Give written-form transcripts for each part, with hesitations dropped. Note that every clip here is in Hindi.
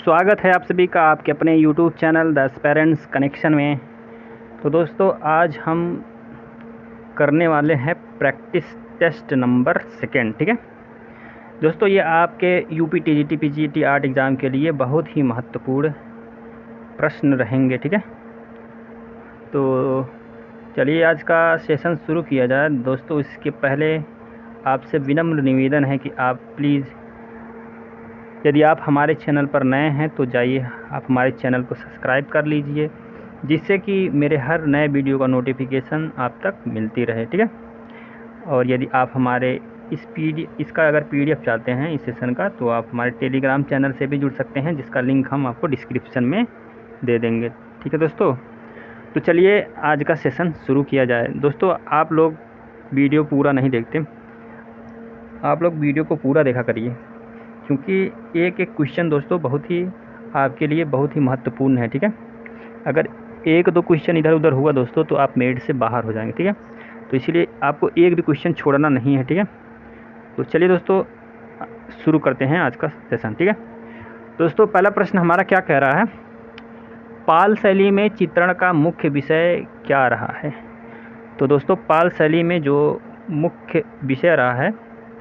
स्वागत है आप सभी का आपके अपने YouTube channel the parents connection में। तो दोस्तों आज हम करने वाले हैं प्रैक्टिस टेस्ट नंबर 2, ठीक है दोस्तों। ये आपके UP TGT PGT art exam के लिए बहुत ही महत्वपूर्ण प्रश्न रहेंगे, ठीक है। तो चलिए आज का सेशन शुरू किया जाए दोस्तों। इसके पहले आपसे विनम्र निवेदन है कि आप प्लीज़, यदि आप हमारे चैनल पर नए हैं तो जाइए आप हमारे चैनल को सब्सक्राइब कर लीजिए, जिससे कि मेरे हर नए वीडियो का नोटिफिकेशन आप तक मिलती रहे, ठीक है। और यदि आप हमारे इसका अगर PDF चाहते हैं इस सेशन का, तो आप हमारे टेलीग्राम चैनल से भी जुड़ सकते हैं, जिसका लिंक हम आपको डिस्क्रिप्शन में दे देंगे, ठीक है दोस्तों। तो चलिए आज का सेशन शुरू किया जाए। दोस्तों आप लोग वीडियो पूरा नहीं देखते, आप लोग वीडियो को पूरा देखा करिए, क्योंकि एक एक क्वेश्चन दोस्तों बहुत ही आपके लिए बहुत ही महत्वपूर्ण है, ठीक है। अगर एक दो क्वेश्चन इधर उधर हुआ दोस्तों तो आप मेरिट से बाहर हो जाएंगे, ठीक है। तो इसीलिए आपको एक भी क्वेश्चन छोड़ना नहीं है, ठीक है। तो चलिए दोस्तों शुरू करते हैं आज का सेशन, ठीक है दोस्तों। पहला प्रश्न हमारा क्या कह रहा है, पाल शैली में चित्रण का मुख्य विषय क्या रहा है। तो दोस्तों पाल शैली में जो मुख्य विषय रहा है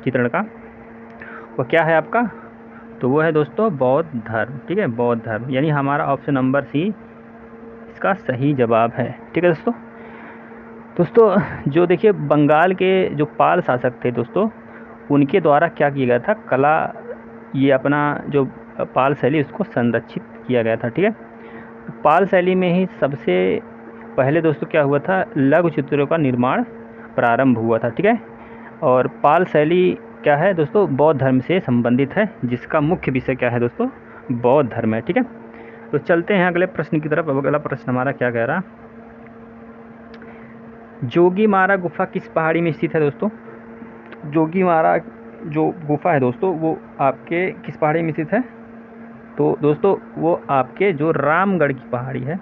चित्रण का, वो क्या है आपका, तो वो है दोस्तों बौद्ध धर्म, ठीक है। बौद्ध धर्म यानी हमारा ऑप्शन नंबर सी इसका सही जवाब है, ठीक है दोस्तों। दोस्तों जो देखिए बंगाल के जो पाल शासक थे दोस्तों, उनके द्वारा क्या किया गया था, कला ये अपना जो पाल शैली उसको संरक्षित किया गया था, ठीक है। पाल शैली में ही सबसे पहले दोस्तों क्या हुआ था, लघु चित्रों का निर्माण प्रारंभ हुआ था, ठीक है। और पाल शैली क्या है दोस्तों, बौद्ध धर्म से संबंधित है, जिसका मुख्य विषय क्या है दोस्तों, बौद्ध धर्म है, ठीक है। तो चलते हैं अगले प्रश्न की तरफ। अगला प्रश्न हमारा क्या कह रहा, जोगीमारा गुफा किस पहाड़ी में स्थित है दोस्तों। जोगीमारा जो गुफा है दोस्तों वो आपके किस पहाड़ी में स्थित है, तो दोस्तों वो आपके जो रामगढ़ की पहाड़ी है,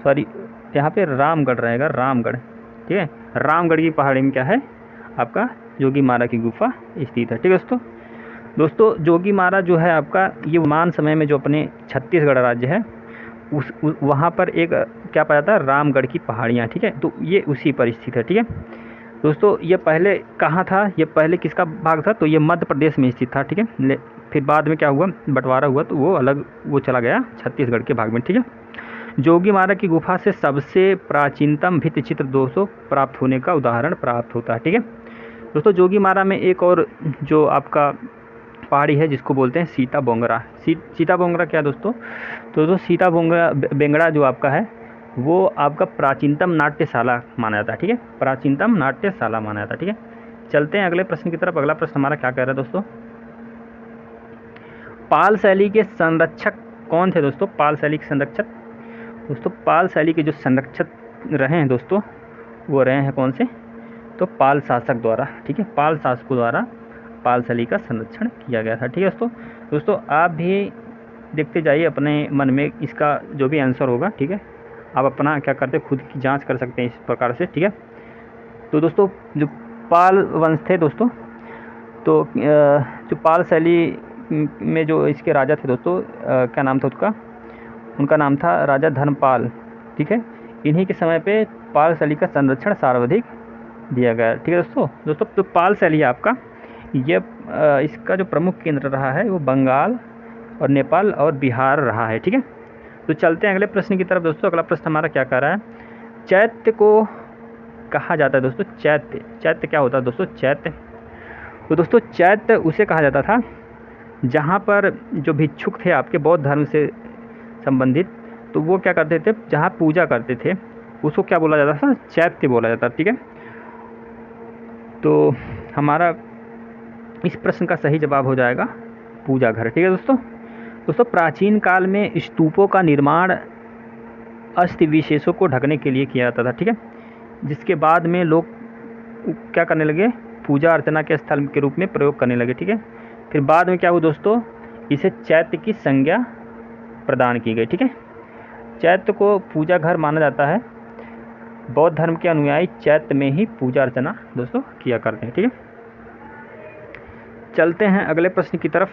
सॉरी यहाँ पे रामगढ़ रहेगा, रामगढ़, ठीक है। रामगढ़ की पहाड़ी में क्या है आपका जोगीमारा की गुफा स्थित है, ठीक है दोस्तों। दोस्तों जोगीमारा जो है आपका ये वर्तमान समय में जो अपने छत्तीसगढ़ राज्य है वहाँ पर एक क्या पाया जाता है, रामगढ़ की पहाड़ियाँ, ठीक है। तो ये उसी पर स्थित है, ठीक है दोस्तों। ये पहले कहाँ था, ये पहले किसका भाग था, तो ये मध्य प्रदेश में स्थित था, ठीक है। फिर बाद में क्या हुआ, बंटवारा हुआ तो वो अलग वो चला गया छत्तीसगढ़ के भाग में, ठीक है। जोगीमारा की गुफा से सबसे प्राचीनतम भित्तिचित्र दोस्तों प्राप्त होने का उदाहरण प्राप्त होता है, ठीक है दोस्तों। जोगीमारा में एक और जो आपका पहाड़ी है जिसको बोलते हैं सीता बोंगरा। सीता बोंगरा क्या दोस्तों, तो दोस्तों सीता बेंगड़ा जो आपका है वो आपका प्राचीनतम नाट्यशाला माना जाता है, ठीक है। प्राचीनतम नाट्यशाला माना जाता है, ठीक है। चलते हैं अगले प्रश्न की तरफ। अगला प्रश्न हमारा क्या कह रहा है दोस्तों, पाल शैली के संरक्षक कौन थे दोस्तों। पाल शैली के संरक्षक दोस्तों, पाल शैली के जो संरक्षक रहे हैं दोस्तों वो रहे हैं कौन से, तो पाल शासक द्वारा, ठीक है। पाल शासकों द्वारा पाल शैली का संरक्षण किया गया था, ठीक है दोस्तों। दोस्तों आप भी देखते जाइए अपने मन में इसका जो भी आंसर होगा, ठीक है। आप अपना क्या करते खुद की जांच कर सकते हैं इस प्रकार से, ठीक है। तो दोस्तों जो पाल वंश थे दोस्तों, तो जो पाल शैली में जो इसके राजा थे दोस्तों, क्या नाम था उनका नाम था राजा धर्मपाल, ठीक है। इन्हीं के समय पे पाल शैली का संरक्षण सर्वाधिक दिया गया, ठीक है दोस्तों। तो पाल शैली आपका ये इसका जो प्रमुख केंद्र रहा है वो बंगाल और नेपाल और बिहार रहा है, ठीक है। तो चलते हैं अगले प्रश्न की तरफ दोस्तों। अगला प्रश्न हमारा क्या कह रहा है, चैत्य को कहा जाता है दोस्तों, चैत्य क्या होता है दोस्तों, चैत्य, तो दोस्तों चैत्य उसे कहा जाता था जहाँ पर जो भिक्षुक थे आपके बौद्ध धर्म से संबंधित, तो वो क्या करते थे, जहाँ पूजा करते थे उसको क्या बोला जाता था, चैत्य बोला जाता, ठीक है। तो हमारा इस प्रश्न का सही जवाब हो जाएगा पूजा घर, ठीक है दोस्तों। प्राचीन काल में स्तूपों का निर्माण अस्थि विशेषों को ढकने के लिए किया जाता था, ठीक है। जिसके बाद में लोग क्या करने लगे, पूजा अर्चना के स्थल के रूप में प्रयोग करने लगे, ठीक है। फिर बाद में क्या हुआ दोस्तों, इसे चैत्य की संज्ञा प्रदान की गई, ठीक है। चैत्य को पूजा घर माना जाता है, बौद्ध धर्म के अनुयायी चैत्य में ही पूजा अर्चना दोस्तों किया करते हैं, ठीक है। चलते हैं अगले प्रश्न की तरफ।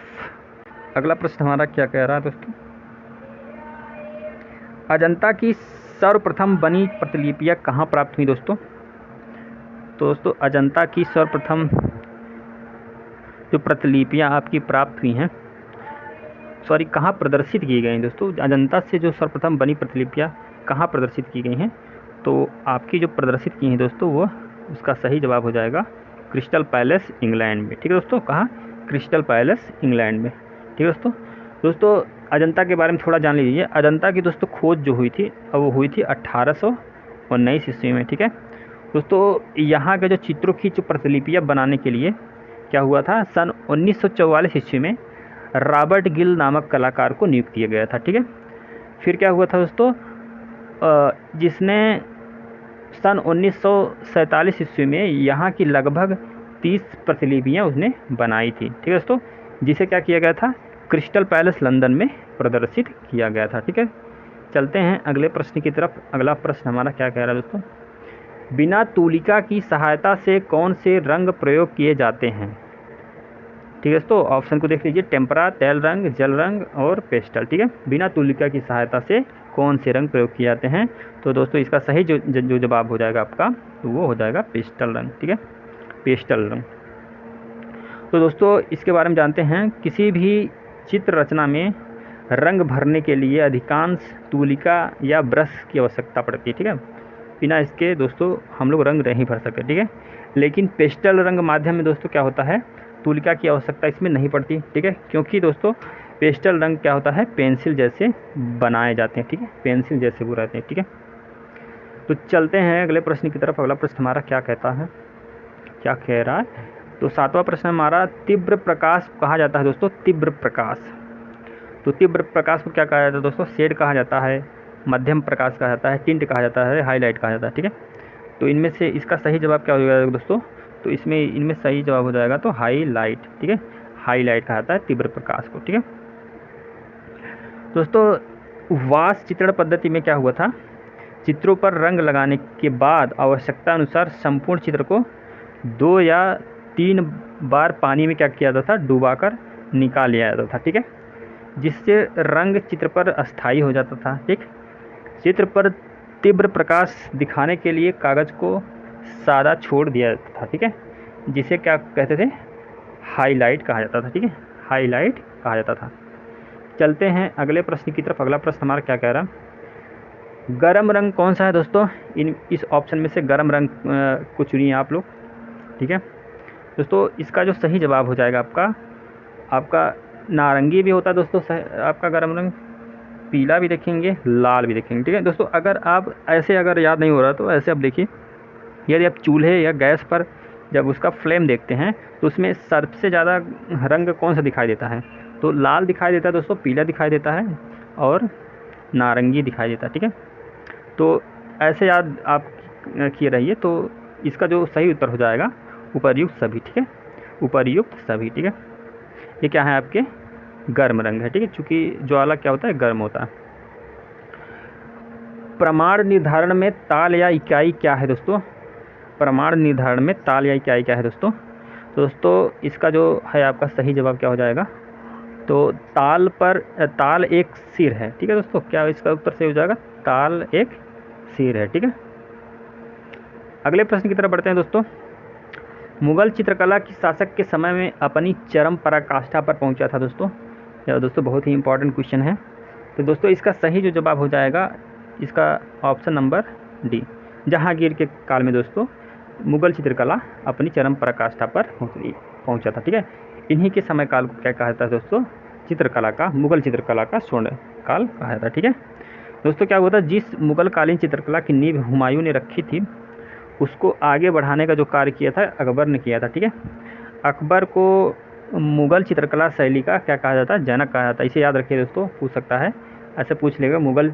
अगला प्रश्न हमारा क्या कह रहा है दोस्तों, अजंता की सर्वप्रथम बनी प्रतिलिपियाँ कहाँ प्राप्त हुई दोस्तों? तो दोस्तों अजंता की सर्वप्रथम जो प्रतिलिपियाँ आपकी प्राप्त हुई हैं, सॉरी कहाँ प्रदर्शित की गई हैं दोस्तों? अजंता से जो सर्वप्रथम बनी प्रतिलिपियाँ कहाँ प्रदर्शित की गई हैं? तो आपकी जो प्रदर्शित की हैं दोस्तों, वो उसका सही जवाब हो जाएगा क्रिस्टल पैलेस इंग्लैंड में। ठीक है दोस्तों, कहाँ? क्रिस्टल पैलेस इंग्लैंड में। ठीक है दोस्तों अजंता के बारे में थोड़ा जान लीजिए। अजंता की दोस्तों खोज जो हुई थी, वो हुई थी 1819 ईस्वी में। ठीक है दोस्तों, यहाँ के जो चित्रों की जो प्रतिलिपियाँ बनाने के लिए क्या हुआ था, सन 1944 ईस्वी में रॉबर्ट गिल नामक कलाकार को नियुक्त किया गया था। ठीक है, फिर क्या हुआ था दोस्तों, जिसने सन 1947 ईस्वी में यहाँ की लगभग 30 प्रतिलिपियाँ उसने बनाई थी। ठीक है दोस्तों, जिसे क्या किया गया था, क्रिस्टल पैलेस लंदन में प्रदर्शित किया गया था। ठीक है, चलते हैं अगले प्रश्न की तरफ। अगला प्रश्न हमारा क्या कह रहा है दोस्तों, बिना तुलिका की सहायता से कौन से रंग प्रयोग किए जाते हैं? ठीक है दोस्तों, ऑप्शन को देख लीजिए, टेम्परा, तेल रंग, जल रंग और पेस्टल। ठीक है, बिना तुलिका की सहायता से कौन से रंग प्रयोग किए जाते हैं? तो दोस्तों इसका सही जो जवाब हो जाएगा आपका, तो वो हो जाएगा पेस्टल रंग। ठीक है, पेस्टल रंग। तो दोस्तों इसके बारे में जानते हैं, किसी भी चित्र रचना में रंग भरने के लिए अधिकांश तुलिका या ब्रश की आवश्यकता पड़ती है। ठीक है, बिना इसके दोस्तों हम लोग रंग नहीं भर सकते। ठीक है, लेकिन पेस्टल रंग माध्यम में दोस्तों क्या होता है, तुलिका की आवश्यकता इसमें नहीं पड़ती। ठीक है, क्योंकि दोस्तों पेस्टल रंग क्या होता है, पेंसिल जैसे बनाए जाते हैं। ठीक है, पेंसिल जैसे वो रहते हैं। ठीक है, तो चलते हैं अगले प्रश्न की तरफ। अगला प्रश्न हमारा क्या कहता है, क्या कह रहा है, तो 7वां प्रश्न हमारा, तीव्र प्रकाश कहा जाता है दोस्तों, तीव्र प्रकाश। तो तीव्र प्रकाश को क्या कहा जाता है दोस्तों, शेड कहा जाता है, मध्यम प्रकाश कहा जाता है, टिंट कहा जाता है, हाईलाइट कहा जाता है। ठीक है, तो इनमें से इसका सही जवाब क्या हो जाएगा दोस्तों, तो इनमें सही जवाब हो जाएगा तो हाईलाइट। ठीक है, हाईलाइट कहा जाता है तीव्र प्रकाश को। ठीक है दोस्तों, वास चित्रण पद्धति में क्या हुआ था, चित्रों पर रंग लगाने के बाद आवश्यकता अनुसार संपूर्ण चित्र को 2 या 3 बार पानी में क्या किया जाता था, डुबाकर निकाल लिया जाता था। ठीक है, जिससे रंग चित्र पर अस्थायी हो जाता था। ठीक, चित्र पर तीव्र प्रकाश दिखाने के लिए कागज़ को सादा छोड़ दिया जाता था। ठीक है, जिसे क्या कहते थे, हाईलाइट कहा जाता था। ठीक है, हाईलाइट कहा जाता था। चलते हैं अगले प्रश्न की तरफ। अगला प्रश्न हमारा क्या कह रहा है, गर्म रंग कौन सा है दोस्तों? इस ऑप्शन में से गर्म रंग को चुनिए आप लोग। ठीक है दोस्तों, इसका जो सही जवाब हो जाएगा आपका नारंगी भी होता है दोस्तों, आपका गर्म रंग, पीला भी देखेंगे, लाल भी देखेंगे। ठीक है दोस्तों, अगर आप ऐसे अगर याद नहीं हो रहा तो ऐसे आप देखिए, यदि आप चूल्हे या गैस पर जब उसका फ्लेम देखते हैं तो उसमें सबसे ज़्यादा रंग कौन सा दिखाई देता है, तो लाल दिखाई देता है दोस्तों, पीला दिखाई देता है और नारंगी दिखाई देता है। ठीक है, तो ऐसे याद आप किए रहिए। तो इसका जो सही उत्तर हो जाएगा उपर्युक्त सभी। ठीक है, उपर्युक्त सभी। ठीक है, ये क्या है, आपके गर्म रंग है। ठीक है, चूँकि ज्वाला क्या होता है, गर्म होता है। प्रमाण निर्धारण में ताल या इकाई क्या है दोस्तों? प्रमाण निर्धारण में ताल या इकाई क्या है दोस्तों? तो दोस्तों इसका जो है आपका सही जवाब क्या हो जाएगा, तो ताल एक सिर है। ठीक है दोस्तों, क्या इसका उत्तर सही हो जाएगा, ताल एक सिर है। ठीक है, अगले प्रश्न की तरफ बढ़ते हैं दोस्तों। मुगल चित्रकला की शासक के समय में अपनी चरम पराकाष्ठा पर पहुंचा था दोस्तों। यह दोस्तों बहुत ही इंपॉर्टेंट क्वेश्चन है। तो दोस्तों इसका सही जो जवाब हो जाएगा, इसका ऑप्शन नंबर डी, जहांगीर के काल में दोस्तों मुगल चित्रकला अपनी चरम पराकाष्ठा पर पहुंचा था। ठीक है, इन्हीं के समय काल को क्या कहा जाता है दोस्तों, चित्रकला का, मुगल चित्रकला का स्वर्ण काल कहा जाता है। ठीक है दोस्तों, क्या हुआ था, जिस मुगल कालीन चित्रकला की नींव हुमायूं ने रखी थी, उसको आगे बढ़ाने का जो कार्य किया था अकबर ने किया था। ठीक है, अकबर को मुगल चित्रकला शैली का क्या कहा जाता है, जनक कहा जाता है। इसे याद रखिए दोस्तों, पूछ सकता है, ऐसे पूछ लेगा मुगल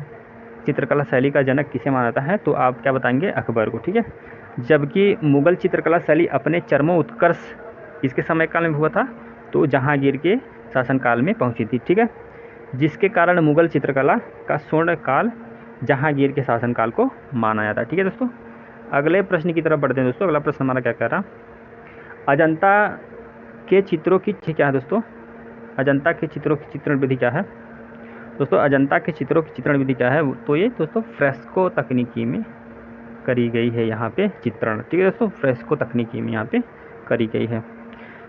चित्रकला शैली का जनक किसे माना जाता है, तो आप क्या बताएंगे, अकबर को। ठीक है, जबकि मुगल चित्रकला शैली अपने चरमोत्कर्ष इसके समय काल में हुआ था, तो जहांगीर के शासनकाल में पहुंची थी। ठीक है, जिसके कारण मुगल चित्रकला का स्वर्ण काल जहांगीर के शासनकाल को माना जाता है। ठीक है दोस्तों, अगले प्रश्न की तरफ बढ़ते हैं दोस्तों। अगला प्रश्न हमारा क्या कह रहा, अजंता के चित्रों की क्या है दोस्तों, अजंता के चित्रों की चित्रण विधि क्या है? दोस्तों अजंता के चित्रों की चित्रण विधि क्या है, तो ये दोस्तों फ्रेस्को तकनीकी में करी गई है यहाँ पे चित्रण, ठीक है दोस्तों, फ्रेस्को तकनीकी में यहाँ पे करी गई है।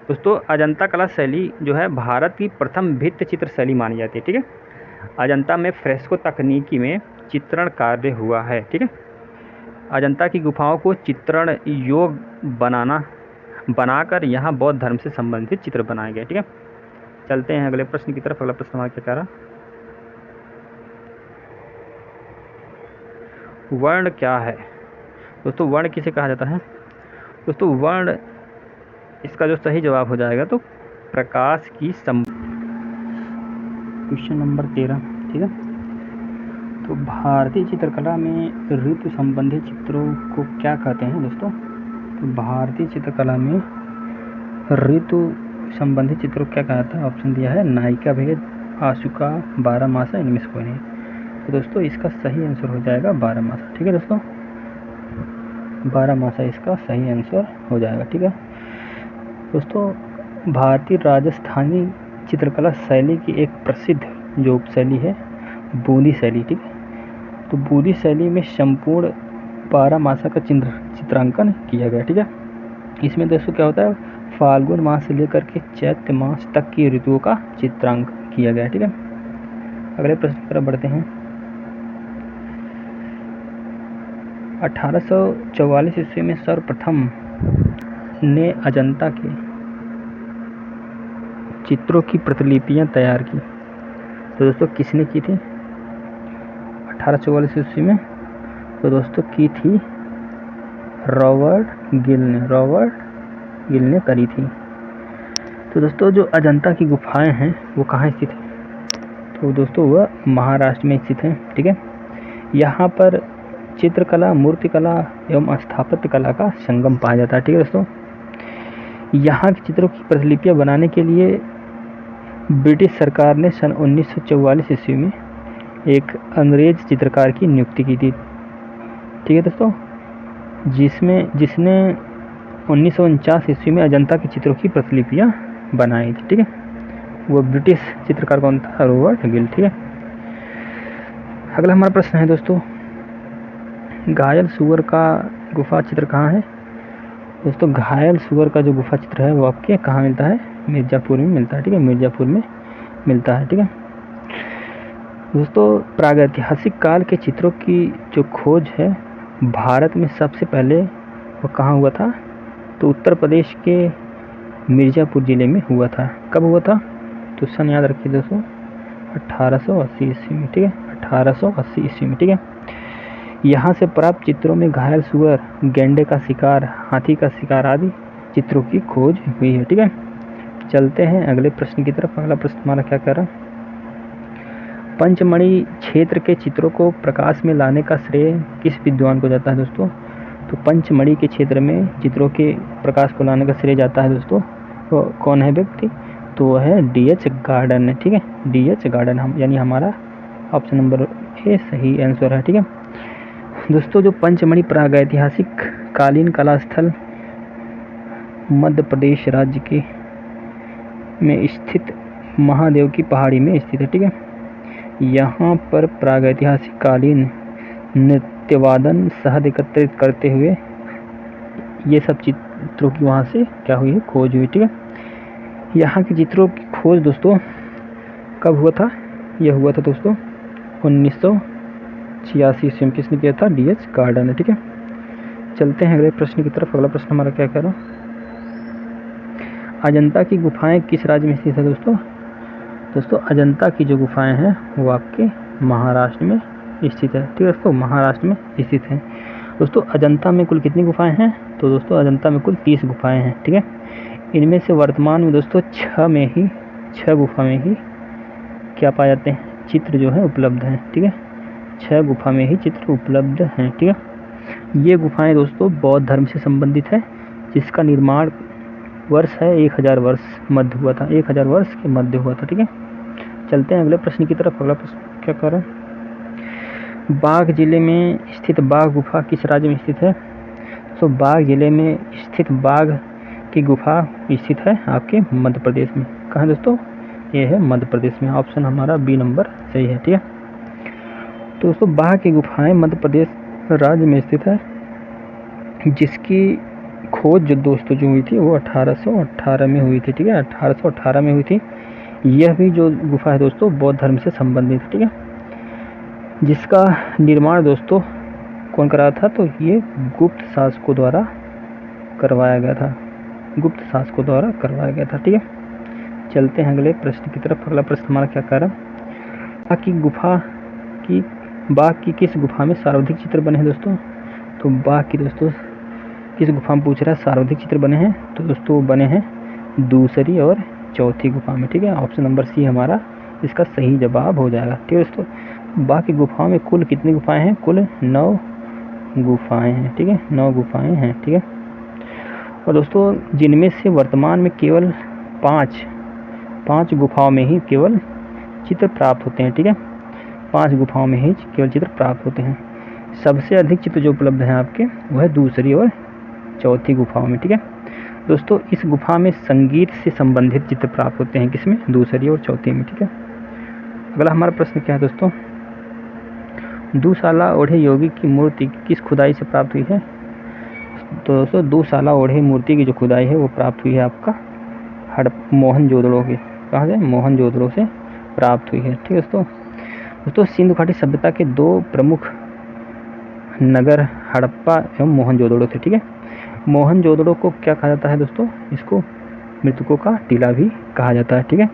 दोस्तों अजंता कला शैली जो है भारत की प्रथम भित्ति चित्र शैली मानी जाती है, ठीक है। अजंता में फ्रेस्को तकनीकी में चित्रण कार्य हुआ है, ठीक है। अजंता की गुफाओं को चित्रण योग्य बनाकर यहाँ बौद्ध धर्म से संबंधित चित्र बनाए गए, ठीक है। चलते हैं अगले प्रश्न की तरफ। अगला प्रश्न हमारा क्या कह रहा, वर्ण क्या है। दोस्तों वर्ण किसे कहा जाता है, दोस्तों वर्ण इसका जो सही जवाब हो जाएगा तो प्रकाश की क्वेश्चन नंबर 13, ठीक है। तो भारतीय चित्रकला में ऋतु संबंधी चित्रों को क्या कहते हैं दोस्तों, तो भारतीय चित्रकला में ऋतु संबंधी चित्रों को क्या कहता है, ऑप्शन दिया है नायिका भेद, आशुका, 12 मासा, इनमें से कोई नहीं। तो दोस्तों इसका सही आंसर हो जाएगा 12 मासा, ठीक है दोस्तों, 12 मासा इसका सही आंसर हो जाएगा, ठीक है दोस्तों। भारतीय राजस्थानी चित्रकला शैली की एक प्रसिद्ध जो शैली है बूंदी शैली, ठीक है। तो बूंदी शैली में संपूर्ण 12 मासा का चित्रांकन किया गया, ठीक है। इसमें दोस्तों क्या होता है, फाल्गुन मास से लेकर के चैत्र मास तक की ऋतुओं का चित्रांकन किया गया, ठीक है। अगले प्रश्न की तरफ बढ़ते हैं। 1844 ईस्वी में सर्वप्रथम ने अजंता के चित्रों की प्रतिलिपियां तैयार की, तो दोस्तों किसने की थी 1844 ईस्वी में, तो दोस्तों की थी रॉबर्ट गिल ने करी थी। तो दोस्तों जो अजंता की गुफाएं हैं वो कहाँ स्थित है, तो दोस्तों वह महाराष्ट्र में स्थित है, ठीक है। यहाँ पर चित्रकला, मूर्तिकला एवं स्थापत्य कला का संगम पाया जाता है, ठीक है दोस्तों। यहाँ के चित्रों की प्रतिलिपियां बनाने के लिए ब्रिटिश सरकार ने सन 1944 ईस्वी में एक अंग्रेज चित्रकार की नियुक्ति की थी, ठीक है दोस्तों, जिसने 1949 ईस्वी में अजंता के चित्रों की प्रतिलिपियां बनाई थी, ठीक है। वो ब्रिटिश चित्रकार कौन था, रॉबर्ट गिल, ठीक है। अगला हमारा प्रश्न है दोस्तों, घायल सुअर का गुफा चित्र कहाँ है, दोस्तों घायल सुअर का जो गुफा चित्र है वो आपके कहाँ मिलता है, मिर्ज़ापुर में मिलता है, ठीक है, मिर्ज़ापुर में मिलता है, ठीक है दोस्तों। प्रागैतिहासिक काल के चित्रों की जो खोज है भारत में सबसे पहले वो कहाँ हुआ था, तो उत्तर प्रदेश के मिर्ज़ापुर ज़िले में हुआ था। कब हुआ था, तो सन याद रखिए दोस्तों 1880 ईस्वी में, ठीक है, 1880 ईस्वी में, ठीक है। यहाँ से प्राप्त चित्रों में घायल सुअर, गैंडे का शिकार, हाथी का शिकार आदि चित्रों की खोज हुई है, ठीक है। चलते हैं अगले प्रश्न की तरफ। अगला प्रश्न हमारा क्या कह रहा है, पंचमढ़ी क्षेत्र के चित्रों को प्रकाश में लाने का श्रेय किस विद्वान को जाता है दोस्तों, तो पंचमढ़ी के क्षेत्र में चित्रों के प्रकाश को लाने का श्रेय जाता है दोस्तों, तो कौन है व्यक्ति, तो वह है D.H. गार्डन है, ठीक है, D.H. गार्डन, हम यानी हमारा ऑप्शन नंबर ए सही आंसर है, ठीक है दोस्तों। जो पंचमढ़ी प्रागैतिहासिक कालीन कला स्थल मध्य प्रदेश राज्य के में स्थित महादेव की पहाड़ी में स्थित है, ठीक है। यहाँ पर प्रागैतिहासिक कालीन नृत्यवादन शहद एकत्रित करते हुए ये सब चित्रों की वहाँ से क्या हुई है, खोज हुई, ठीक है। यहाँ के चित्रों की खोज दोस्तों कब हुआ था, यह हुआ था दोस्तों 1986 ईस्वी में, किसने किया था, D.H. गार्डन है, ठीक है। चलते हैं अगले प्रश्न की तरफ। अगला प्रश्न हमारा क्या कह रहा है, अजंता की गुफाएं किस राज्य में स्थित है दोस्तों अजंता की जो गुफाएं हैं वो आपके महाराष्ट्र में स्थित है, ठीक है दोस्तों, महाराष्ट्र में स्थित है दोस्तों। अजंता में कुल कितनी गुफाएं हैं, तो दोस्तों अजंता में कुल 30 गुफाएं हैं, ठीक है। इनमें से वर्तमान में दोस्तों 6 गुफा में ही क्या पाए जाते हैं, चित्र जो है उपलब्ध हैं, ठीक है, 6 गुफा में ही चित्र उपलब्ध हैं, ठीक है। ये गुफाएं दोस्तों बौद्ध धर्म से संबंधित है, जिसका निर्माण वर्ष है 1000 वर्ष मध्य हुआ था, 1000 वर्ष के मध्य हुआ था, ठीक है। चलते हैं अगले प्रश्न की तरफ। अगला प्रश्न क्या कर रहा है, बाघ जिले में स्थित बाघ गुफा किस राज्य में स्थित है, तो बाघ जिले में स्थित बाघ की गुफा स्थित है आपके मध्य प्रदेश में, कहाँ दोस्तों, ये है मध्य प्रदेश में। ऑप्शन हमारा बी नंबर सही है। ठीक है, तो दोस्तों बाघ की गुफाएं मध्य प्रदेश राज्य में स्थित है, जिसकी खोज जो दोस्तों जो हुई थी वो 1818 में हुई थी। ठीक है, 1818 में हुई थी। यह भी जो गुफा है दोस्तों बौद्ध धर्म से संबंधित है। ठीक है, जिसका निर्माण दोस्तों कौन कराया था, तो ये गुप्त शासकों द्वारा करवाया गया था। गुप्त शासकों द्वारा करवाया गया था। ठीक है, चलते हैं अगले प्रश्न की तरफ। अगला प्रश्न हमारा क्या कह रहा है, बाघ की किस गुफा में सर्वाधिक चित्र बने हैं दोस्तों। तो बाघ की दोस्तों किस गुफा में पूछ रहा है सर्वाधिक चित्र बने हैं, तो दोस्तों बने हैं दूसरी और चौथी गुफा में। ठीक है, ऑप्शन नंबर सी हमारा इसका सही जवाब हो जाएगा। ठीक है दोस्तों, बाघ की गुफाओं में कुल कितनी गुफाएं हैं, कुल 9 गुफाएं हैं। ठीक है, 9 गुफाएं हैं। ठीक है, और दोस्तों जिनमें से वर्तमान में केवल 5 गुफाओं में ही केवल चित्र प्राप्त होते हैं। ठीक है, 5 गुफाओं में ही केवल चित्र प्राप्त होते हैं। सबसे अधिक चित्र जो उपलब्ध हैं आपके वह है दूसरी और चौथी गुफाओं में। ठीक है दोस्तों, इस गुफा में संगीत से संबंधित चित्र प्राप्त होते हैं, किसमें, दूसरी और चौथी में। ठीक है, अगला हमारा प्रश्न क्या है दोस्तों, दुशाला ओढ़े योगी की मूर्ति किस खुदाई से प्राप्त हुई है। तो दोस्तों दुशाला ओढ़े मूर्ति की जो खुदाई है वो प्राप्त हुई है आपका मोहनजोदड़ो की, कहाँ से, मोहनजोदड़ो से प्राप्त हुई है। ठीक है दोस्तों सिंधु घाटी सभ्यता के 2 प्रमुख नगर हड़प्पा एवं मोहनजोदड़ो थे। ठीक है, मोहनजोदड़ो को क्या कहा जाता है दोस्तों, इसको मृतकों का टीला भी कहा जाता है। ठीक है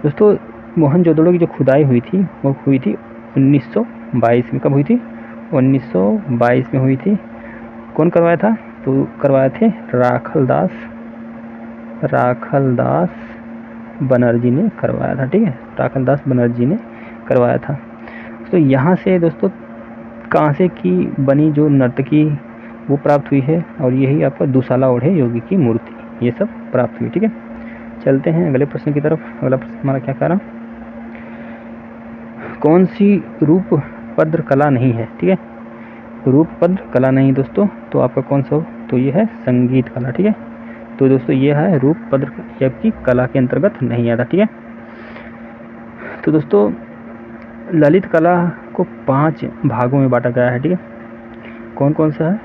दोस्तों, मोहनजोदड़ो की जो खुदाई हुई थी वो हुई थी 1922 में। कब हुई थी, 1922 में हुई थी। कौन करवाया था, तो करवाए थे राखलदास बनर्जी ने करवाया था। ठीक है, राखलदास बनर्जी ने करवाया था। तो यहाँ से दोस्तों कांसे की बनी जो नर्तकी वो प्राप्त हुई है, और यही आपका दुशाला ओढ़े योगी की मूर्ति, ये सब प्राप्त हुई। ठीक है, चलते हैं अगले प्रश्न की तरफ। अगला प्रश्न हमारा क्या कह रहा, कौन सी रूपपद्र कला नहीं है। ठीक है, रूपपद्र कला नहीं दोस्तों, तो आपका कौन सा हो, तो ये है संगीत कला। ठीक है, तो दोस्तों ये है रूपपद्र की कला के अंतर्गत नहीं आता। ठीक है, तो दोस्तों ललित कला को 5 भागों में बांटा गया है। ठीक है, कौन कौन सा है,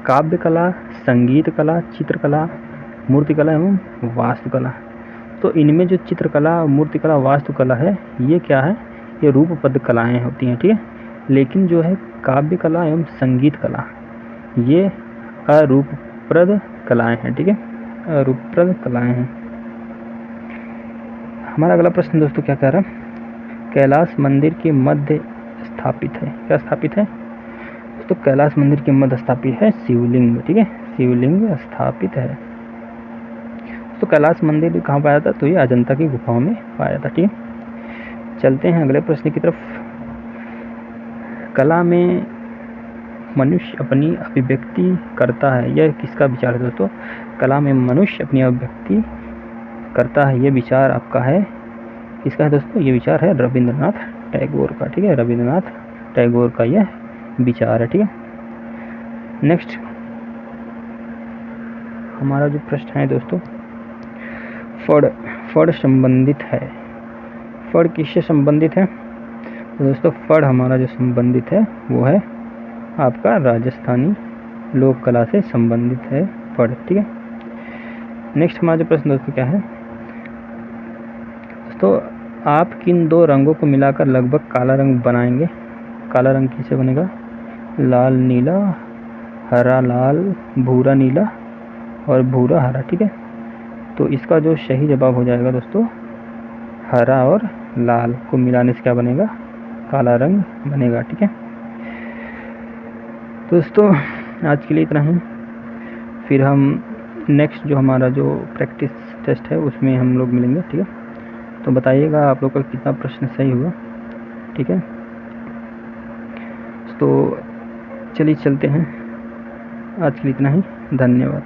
काव्य कला, संगीत कला, चित्रकला, मूर्तिकला एवं वास्तुकला। तो इनमें जो चित्रकला, मूर्तिकला, वास्तुकला है ये क्या है, ये रूपपद्र कलाएं होती हैं। ठीक है, लेकिन जो है काव्य कला एवं संगीत कला ये अरूपप्रद कलाएं हैं। ठीक है, अरूपप्रद कलाएं हैं। हमारा अगला प्रश्न दोस्तों क्या कह रहा है, कैलाश मंदिर के मध्य स्थापित है, क्या स्थापित है, तो कैलाश मंदिर के मध्य स्थापित है शिवलिंग। ठीक है, शिवलिंग स्थापित है। तो कैलाश मंदिर कहाँ पाया था, तो ये अजंता की गुफाओं में पाया था। ठीक है, चलते हैं अगले प्रश्न की तरफ। कला में मनुष्य अपनी अभिव्यक्ति करता है, यह किसका विचार है दोस्तों, कला में मनुष्य अपनी अभिव्यक्ति करता है, ये विचार आपका है, किसका है दोस्तों, ये विचार है रविंद्रनाथ टैगोर का। ठीक है, रविंद्रनाथ टैगोर का यह विचार है। ठीक है, नेक्स्ट हमारा जो प्रश्न है दोस्तों, फड़ संबंधित है, फड़ किससे संबंधित है, तो दोस्तों फड़ हमारा जो संबंधित है वो है आपका राजस्थानी लोक कला से संबंधित है फड़। ठीक है, नेक्स्ट हमारा जो प्रश्न दोस्तों क्या है, तो आप किन 2 रंगों को मिलाकर लगभग काला रंग बनाएंगे, काला रंग किससे बनेगा, लाल नीला, हरा लाल, भूरा नीला और भूरा हरा। ठीक है, तो इसका जो सही जवाब हो जाएगा दोस्तों हरा और लाल को मिलाने से क्या बनेगा, काला रंग बनेगा। ठीक है दोस्तों, आज के लिए इतना ही, फिर हम नेक्स्ट जो हमारा जो प्रैक्टिस टेस्ट है उसमें हम लोग मिलेंगे। ठीक है, तो बताइएगा आप लोग का कितना प्रश्न सही हुआ। ठीक है, तो चलिए चलते हैं, आज के लिए इतना ही, धन्यवाद।